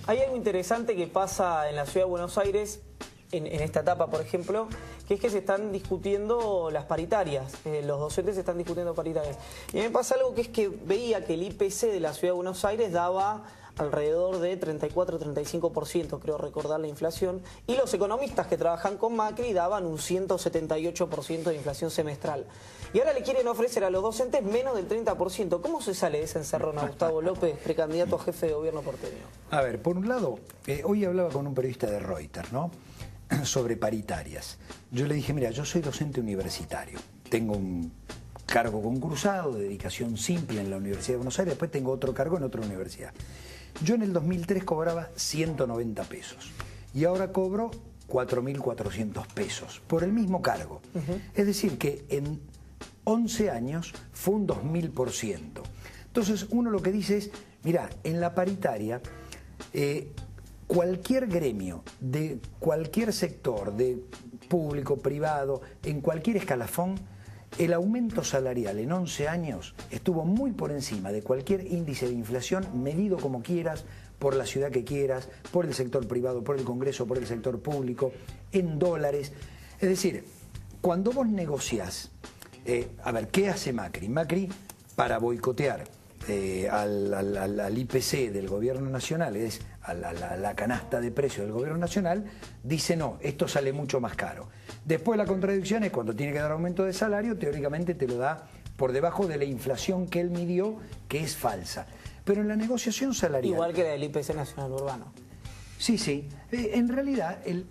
Hay algo interesante que pasa en la ciudad de Buenos Aires, en esta etapa, por ejemplo, que es que se están discutiendo las paritarias. Los docentes se están discutiendo paritarias. Y a mí me pasa algo que es que veía que el IPC de la ciudad de Buenos Aires daba alrededor de 34-35%, creo recordar la inflación, y los economistas que trabajan con Macri daban un 178% de inflación semestral. Y ahora le quieren ofrecer a los docentes menos del 30%. ¿Cómo se sale de esa encerrona, Gustavo López, precandidato a jefe de gobierno porteño? A ver, por un lado, hoy hablaba con un periodista de Reuters, ¿no?, sobre paritarias. Yo le dije, mira, yo soy docente universitario, tengo un cargo concursado, de dedicación simple en la Universidad de Buenos Aires, después tengo otro cargo en otra universidad. Yo en el 2003 cobraba 190 pesos y ahora cobro 4.400 pesos por el mismo cargo. Es decir, que en 11 años fue un 2000%. Entonces uno lo que dice es, mira, en la paritaria, cualquier gremio, de cualquier sector, de público, privado, en cualquier escalafón, el aumento salarial en 11 años estuvo muy por encima de cualquier índice de inflación, medido como quieras, por la ciudad que quieras, por el sector privado, por el Congreso, por el sector público, en dólares. Es decir, cuando vos negociás, a ver, ¿qué hace Macri? Macri, para boicotear al IPC del gobierno nacional, es a la canasta de precios del gobierno nacional, dice no, esto sale mucho más caro. Después la contradicción es cuando tiene que dar aumento de salario, teóricamente te lo da por debajo de la inflación que él midió, que es falsa. Pero en la negociación salarial... Igual que la del IPC nacional urbano. Sí, sí. En realidad, el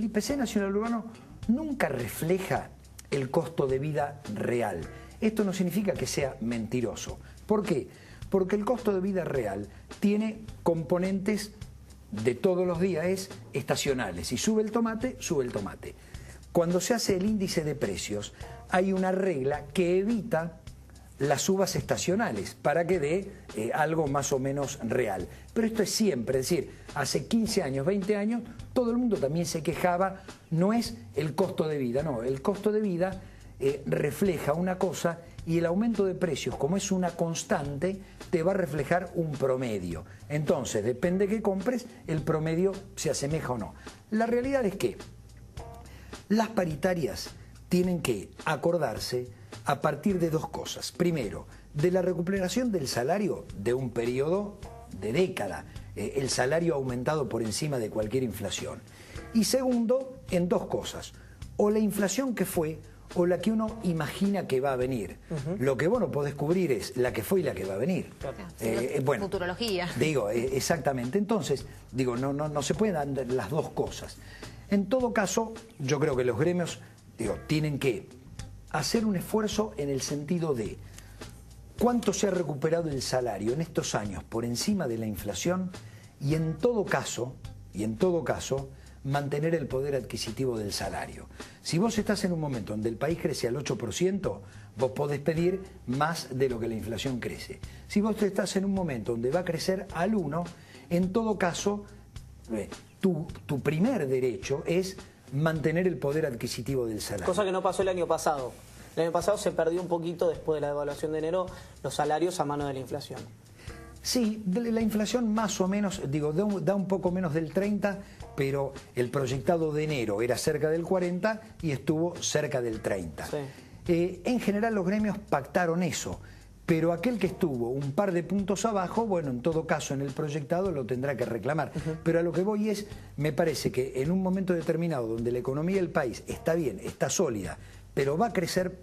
IPC nacional urbano nunca refleja el costo de vida real. Esto no significa que sea mentiroso. ¿Por qué? Porque el costo de vida real tiene componentes de todos los días estacionales. Si sube el tomate, sube el tomate. Cuando se hace el índice de precios, hay una regla que evita las subas estacionales para que dé algo más o menos real. Pero esto es siempre, es decir, hace 15 años, 20 años, todo el mundo también se quejaba, no es el costo de vida, no, el costo de vida refleja una cosa y el aumento de precios, como es una constante, te va a reflejar un promedio. Entonces, depende de qué compres, el promedio se asemeja o no. La realidad es que las paritarias tienen que acordarse a partir de dos cosas. Primero, de la recuperación del salario de un periodo de década. El salario ha aumentado por encima de cualquier inflación. Y segundo, en dos cosas. O la inflación que fue o la que uno imagina que va a venir. Lo que vos no podés cubrir es la que fue y la que va a venir. Bueno, futurología. Digo, exactamente. Entonces, digo, no se pueden dar las dos cosas. En todo caso, yo creo que los gremios, tienen que hacer un esfuerzo en el sentido de cuánto se ha recuperado el salario en estos años por encima de la inflación y en todo caso, mantener el poder adquisitivo del salario. Si vos estás en un momento donde el país crece al 8%, vos podés pedir más de lo que la inflación crece. Si vos estás en un momento donde va a crecer al 1%, en todo caso, tu primer derecho es mantener el poder adquisitivo del salario. Cosa que no pasó el año pasado. El año pasado se perdió un poquito, después de la devaluación de enero, los salarios a mano de la inflación. Sí, la inflación más o menos, da un poco menos del 30%, pero el proyectado de enero era cerca del 40% y estuvo cerca del 30%. Sí. En general los gremios pactaron eso, pero aquel que estuvo un par de puntos abajo, bueno, en todo caso en el proyectado lo tendrá que reclamar. Pero a lo que voy es, me parece que en un momento determinado donde la economía del país está bien, está sólida, pero va a crecer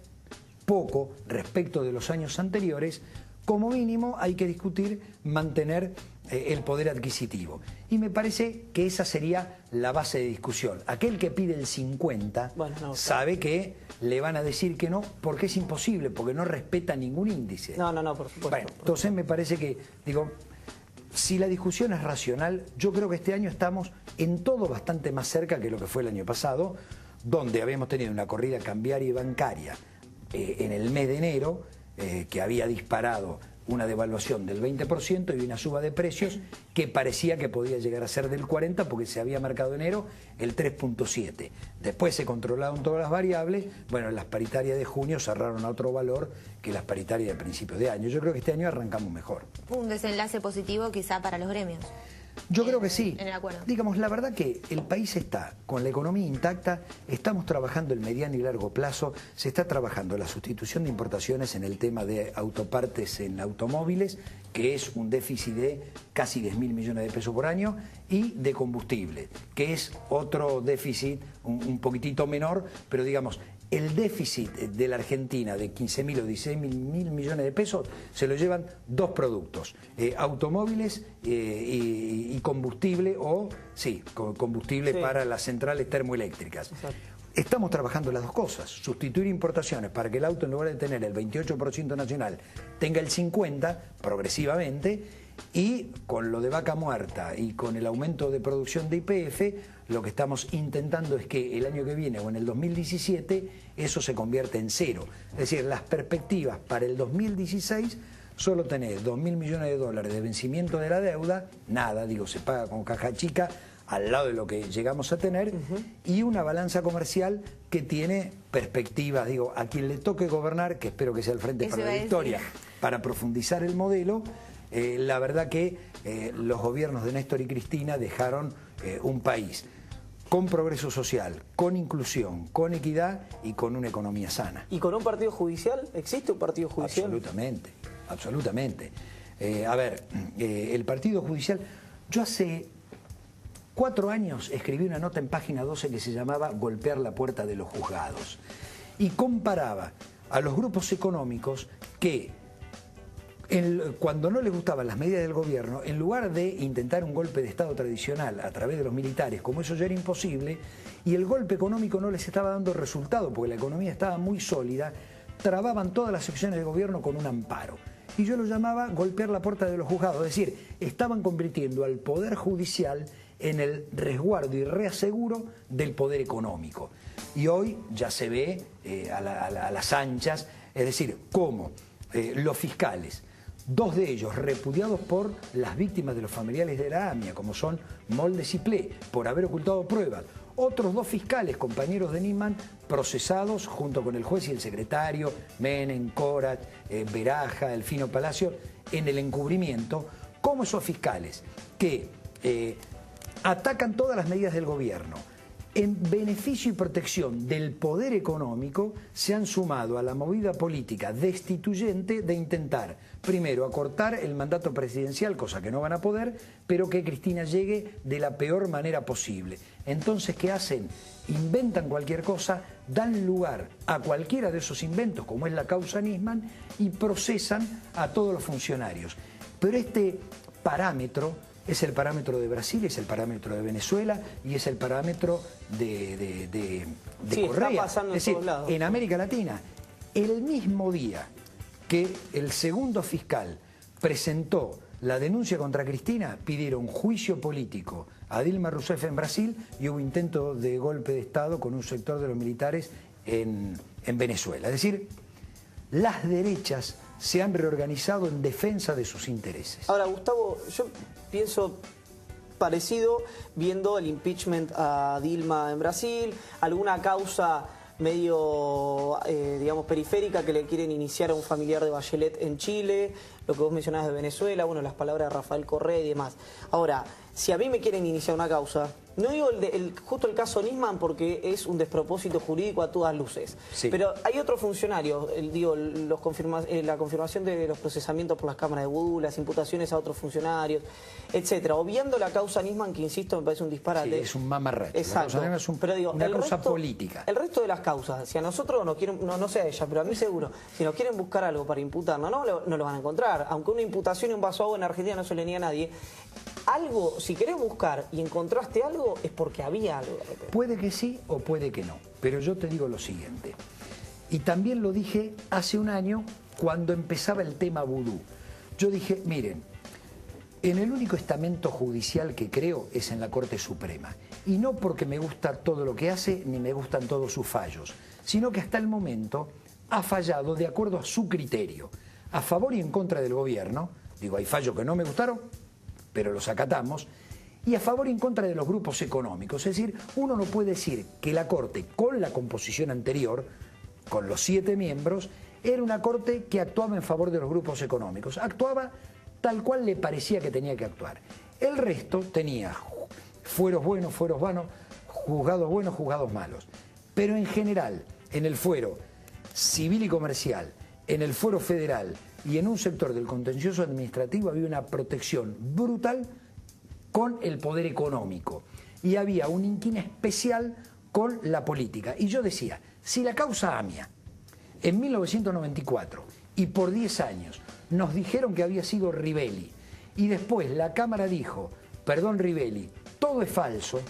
poco respecto de los años anteriores, como mínimo hay que discutir mantener el poder adquisitivo. Y me parece que esa sería la base de discusión. Aquel que pide el 50 sabe que le van a decir que no, porque es imposible, porque no respeta ningún índice. No, por supuesto. Bueno, entonces me parece que, si la discusión es racional, yo creo que este año estamos en todo bastante más cerca que lo que fue el año pasado, donde habíamos tenido una corrida cambiaria y bancaria en el mes de enero, que había disparado una devaluación del 20% y una suba de precios que parecía que podía llegar a ser del 40% porque se había marcado enero el 3.7%. Después se controlaron todas las variables, bueno, las paritarias de junio cerraron a otro valor que las paritarias de principios de año. Yo creo que este año arrancamos mejor. Un desenlace positivo quizá para los gremios. Yo creo que sí. En el acuerdo. Digamos, la verdad que el país está con la economía intacta, estamos trabajando el mediano y largo plazo, se está trabajando la sustitución de importaciones en el tema de autopartes en automóviles, que es un déficit de casi 10.000 millones de pesos por año, y de combustible, que es otro déficit un poquitito menor, pero digamos, el déficit de la Argentina de 15.000 o 16.000 millones de pesos se lo llevan dos productos, automóviles y combustible, combustible para las centrales termoeléctricas. Exacto. Estamos trabajando las dos cosas, sustituir importaciones para que el auto, en lugar de tener el 28% nacional, tenga el 50% progresivamente, y con lo de vaca muerta y con el aumento de producción de YPF, lo que estamos intentando es que el año que viene o en el 2017 eso se convierta en cero. Es decir, las perspectivas para el 2016 solo tenés 2.000 millones de dólares de vencimiento de la deuda, nada, digo, se paga con caja chica al lado de lo que llegamos a tener, y una balanza comercial que tiene perspectivas, digo, a quien le toque gobernar, que espero que sea el Frente para la Victoria, para profundizar el modelo. La verdad que los gobiernos de Néstor y Cristina dejaron un país con progreso social, con inclusión, con equidad y con una economía sana. ¿Y con un partido judicial? ¿Existe un partido judicial? Absolutamente, absolutamente. El partido judicial, yo hace 4 años escribí una nota en Página 12 que se llamaba Golpear la puerta de los juzgados, y comparaba a los grupos económicos que cuando no les gustaban las medidas del gobierno, en lugar de intentar un golpe de Estado tradicional a través de los militares, como eso ya era imposible, y el golpe económico no les estaba dando resultado porque la economía estaba muy sólida, trababan todas las acciones de gobierno con un amparo. Y yo lo llamaba golpear la puerta de los juzgados, es decir, estaban convirtiendo al Poder Judicial en el resguardo y reaseguro del poder económico. Y hoy ya se ve a las anchas, es decir, cómo los fiscales, 2 de ellos repudiados por las víctimas de los familiares de la AMIA, como son Moldes y Ple, por haber ocultado pruebas. Otros 2 fiscales, compañeros de Nisman, procesados junto con el juez y el secretario, Menem, Corat, Beraja, Elfino Palacio, en el encubrimiento, como esos fiscales que atacan todas las medidas del gobierno en beneficio y protección del poder económico, se han sumado a la movida política destituyente de intentar, primero, acortar el mandato presidencial, cosa que no van a poder, pero que Cristina llegue de la peor manera posible. Entonces, ¿qué hacen? Inventan cualquier cosa, dan lugar a cualquiera de esos inventos, como es la causa Nisman, y procesan a todos los funcionarios. Pero este parámetro es el parámetro de Brasil, es el parámetro de Venezuela y es el parámetro de Correa. Está pasando es decir, en todos lados. En América Latina, el mismo día que el segundo fiscal presentó la denuncia contra Cristina, pidieron juicio político a Dilma Rousseff en Brasil y hubo intento de golpe de Estado con un sector de los militares en Venezuela. Es decir, las derechas se han reorganizado en defensa de sus intereses. Ahora, Gustavo, yo pienso parecido viendo el impeachment a Dilma en Brasil, alguna causa medio, digamos, periférica que le quieren iniciar a un familiar de Bachelet en Chile, lo que vos mencionabas de Venezuela, bueno, las palabras de Rafael Correa y demás. Ahora, si a mí me quieren iniciar una causa, no digo justo el caso Nisman porque es un despropósito jurídico a todas luces, sí. Pero hay otros funcionarios, digo, la confirmación de los procesamientos por las cámaras de vudú, las imputaciones a otros funcionarios, etcétera. Obviando la causa Nisman, que insisto, me parece un disparate. Sí, es un mamarracho. Exacto. Pero digo, una causa política. El resto de las causas, si a nosotros nos quieren, no sé a ella, pero a mí seguro, si nos quieren buscar algo para imputarnos, no lo van a encontrar. Aunque una imputación y un vaso de agua en Argentina no se le niega a nadie, algo, si querés buscar y encontraste algo, es porque había algo. Puede que sí o puede que no, pero yo te digo lo siguiente, y también lo dije hace un año cuando empezaba el tema vudú. Yo dije, miren, en el único estamento judicial que creo es en la Corte Suprema, y no porque me gusta todo lo que hace ni me gustan todos sus fallos, sino que hasta el momento ha fallado de acuerdo a su criterio, a favor y en contra del gobierno. Digo, hay fallos que no me gustaron, pero los acatamos, y a favor y en contra de los grupos económicos. Es decir, uno no puede decir que la Corte, con la composición anterior, con los 7 miembros, era una Corte que actuaba en favor de los grupos económicos. Actuaba tal cual le parecía que tenía que actuar. El resto tenía fueros buenos, fueros vanos, juzgados buenos, juzgados malos. Pero en general, en el fuero civil y comercial, en el fuero federal y en un sector del contencioso administrativo había una protección brutal con el poder económico. Y había un inquina especial con la política. Y yo decía, si la causa AMIA, en 1994, y por 10 años, nos dijeron que había sido Rivelli, y después la Cámara dijo, perdón Rivelli, todo es falso,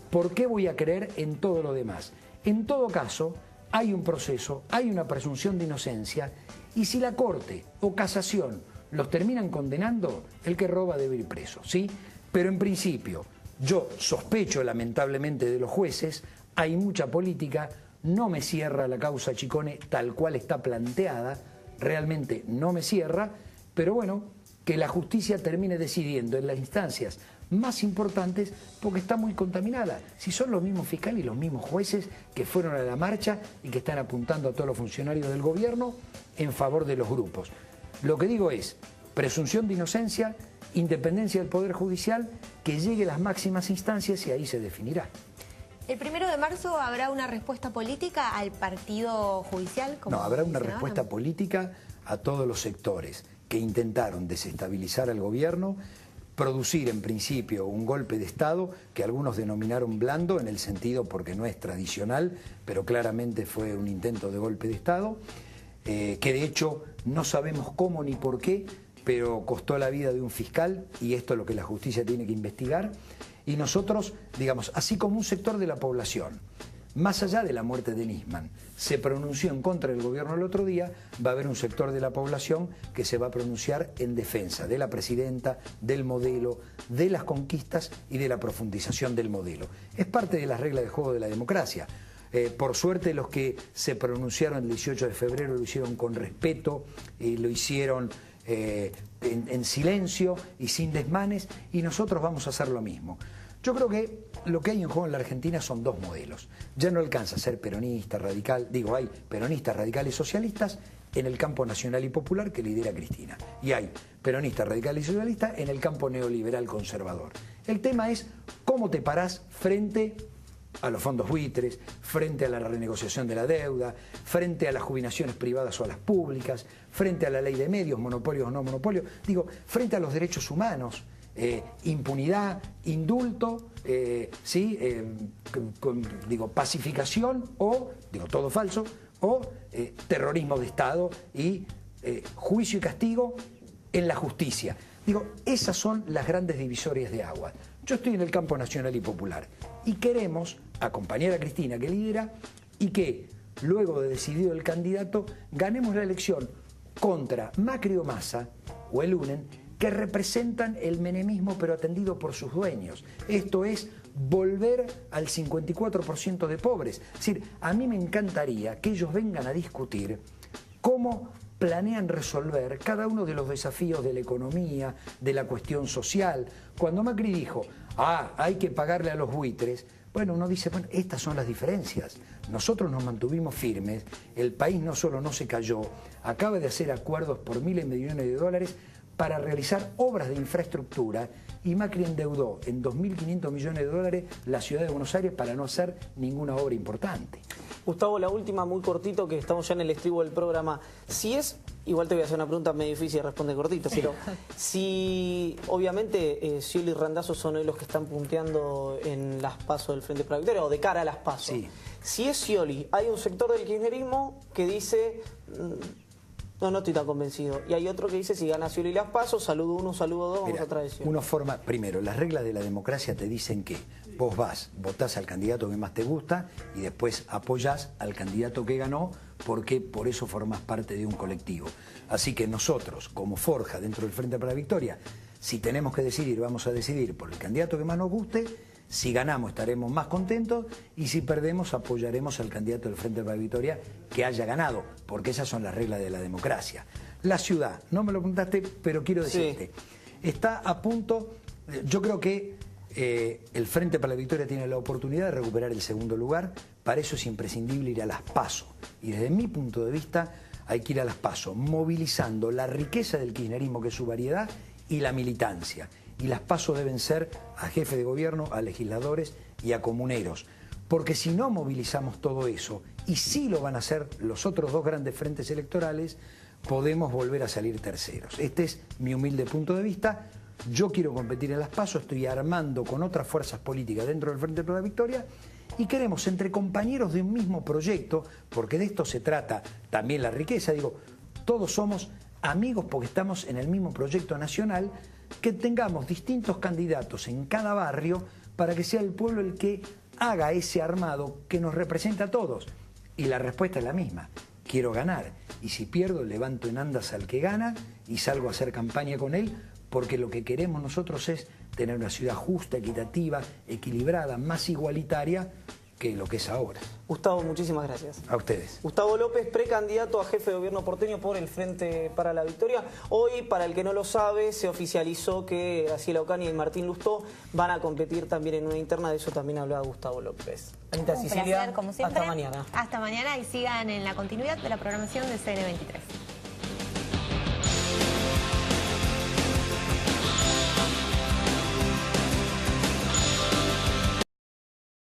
¿por qué voy a creer en todo lo demás? En todo caso, hay un proceso, hay una presunción de inocencia, y si la Corte o Casación los terminan condenando, el que roba debe ir preso, ¿sí? Pero en principio, yo sospecho lamentablemente de los jueces, hay mucha política, no me cierra la causa Chicone tal cual está planteada, realmente no me cierra, pero bueno, que la justicia termine decidiendo en las instancias más importantes porque está muy contaminada. Si son los mismos fiscales y los mismos jueces que fueron a la marcha y que están apuntando a todos los funcionarios del gobierno en favor de los grupos. Lo que digo es, presunción de inocencia, independencia del Poder Judicial, que llegue a las máximas instancias y ahí se definirá. ¿El 1 de marzo habrá una respuesta política al partido judicial? No, habrá una respuesta política a todos los sectores que intentaron desestabilizar al gobierno, producir en principio un golpe de Estado que algunos denominaron blando en el sentido porque no es tradicional, pero claramente fue un intento de golpe de Estado, que de hecho no sabemos cómo ni por qué, pero costó la vida de un fiscal y esto es lo que la justicia tiene que investigar. Y nosotros, digamos, así como un sector de la población, más allá de la muerte de Nisman, se pronunció en contra del gobierno el otro día, va a haber un sector de la población que se va a pronunciar en defensa de la presidenta, del modelo, de las conquistas y de la profundización del modelo. Es parte de las reglas de juego de la democracia. Por suerte los que se pronunciaron el 18 de febrero lo hicieron con respeto, lo hicieron en silencio y sin desmanes, y nosotros vamos a hacer lo mismo. Yo creo que lo que hay en juego en la Argentina son dos modelos. Ya no alcanza a ser peronista, radical, digo, hay peronistas, radicales y socialistas en el campo nacional y popular que lidera Cristina. Y hay peronistas, radicales y socialistas en el campo neoliberal conservador. El tema es cómo te parás frente a los fondos buitres, frente a la renegociación de la deuda, frente a las jubilaciones privadas o a las públicas, frente a la ley de medios, monopolios o no monopolios, digo, frente a los derechos humanos, impunidad, indulto, ¿sí? Digo, pacificación o, digo, todo falso, o terrorismo de Estado y juicio y castigo en la justicia. Digo, esas son las grandes divisorias de agua. Yo estoy en el campo nacional y popular y queremos acompañar a Cristina, que lidera, y que luego de decidido el candidato ganemos la elección contra Macri o Massa o el UNEN, que representan el menemismo pero atendido por sus dueños. Esto es volver al 54% de pobres. Es decir, a mí me encantaría que ellos vengan a discutir cómo planean resolver cada uno de los desafíos de la economía, de la cuestión social. Cuando Macri dijo, hay que pagarle a los buitres, bueno, uno dice, bueno, estas son las diferencias. Nosotros nos mantuvimos firmes, el país no solo no se cayó, acaba de hacer acuerdos por miles de millones de dólares para realizar obras de infraestructura y Macri endeudó en 2.500 millones de dólares la ciudad de Buenos Aires para no hacer ninguna obra importante. Gustavo, la última muy cortito, que estamos ya en el estribo del programa. Si es, igual te voy a hacer una pregunta medio difícil de responder cortito, pero si obviamente Scioli y Randazzo son hoy los que están punteando en las PASO del Frente para la Victoria o de cara a las PASO. Sí. Si es Scioli, hay un sector del kirchnerismo que dice no estoy tan convencido. Y hay otro que dice, si gana Scioli las PASO, saludo uno, saludo dos, vamos a traición. Uno forma, primero, las reglas de la democracia te dicen que vos votás al candidato que más te gusta y después apoyás al candidato que ganó porque por eso formás parte de un colectivo. Así que nosotros, como forja dentro del Frente para la Victoria, si tenemos que decidir, vamos a decidir por el candidato que más nos guste. Si ganamos estaremos más contentos y si perdemos apoyaremos al candidato del Frente para la Victoria que haya ganado, porque esas son las reglas de la democracia. La ciudad, no me lo preguntaste, pero quiero decirte, está a punto, yo creo que el Frente para la Victoria tiene la oportunidad de recuperar el segundo lugar, para eso es imprescindible ir a las PASO. Y desde mi punto de vista hay que ir a las PASO, movilizando la riqueza del kirchnerismo, que es su variedad, y la militancia. y las PASO deben ser a jefe de gobierno, a legisladores y a comuneros. Porque si no movilizamos todo eso, y sí lo van a hacer los otros dos grandes frentes electorales, podemos volver a salir terceros. Este es mi humilde punto de vista. Yo quiero competir en las PASO, estoy armando con otras fuerzas políticas dentro del Frente por la Victoria y queremos, entre compañeros de un mismo proyecto, porque de esto se trata también la riqueza, digo, todos somos amigos porque estamos en el mismo proyecto nacional, que tengamos distintos candidatos en cada barrio para que sea el pueblo el que haga ese armado que nos representa a todos. Y la respuesta es la misma, quiero ganar. Y si pierdo, levanto en andas al que gana y salgo a hacer campaña con él, porque lo que queremos nosotros es tener una ciudad justa, equitativa, equilibrada, más igualitaria que lo que es ahora. Gustavo, muchísimas gracias. A ustedes. Gustavo López, precandidato a jefe de gobierno porteño por el Frente para la Victoria. Hoy, para el que no lo sabe, se oficializó que Graciela Ocaña y Martín Lustó van a competir también en una interna. De eso también hablaba Gustavo López. Anita, Un Cecilia, placer, como siempre. hasta mañana. Hasta mañana y sigan en la continuidad de la programación de CN23.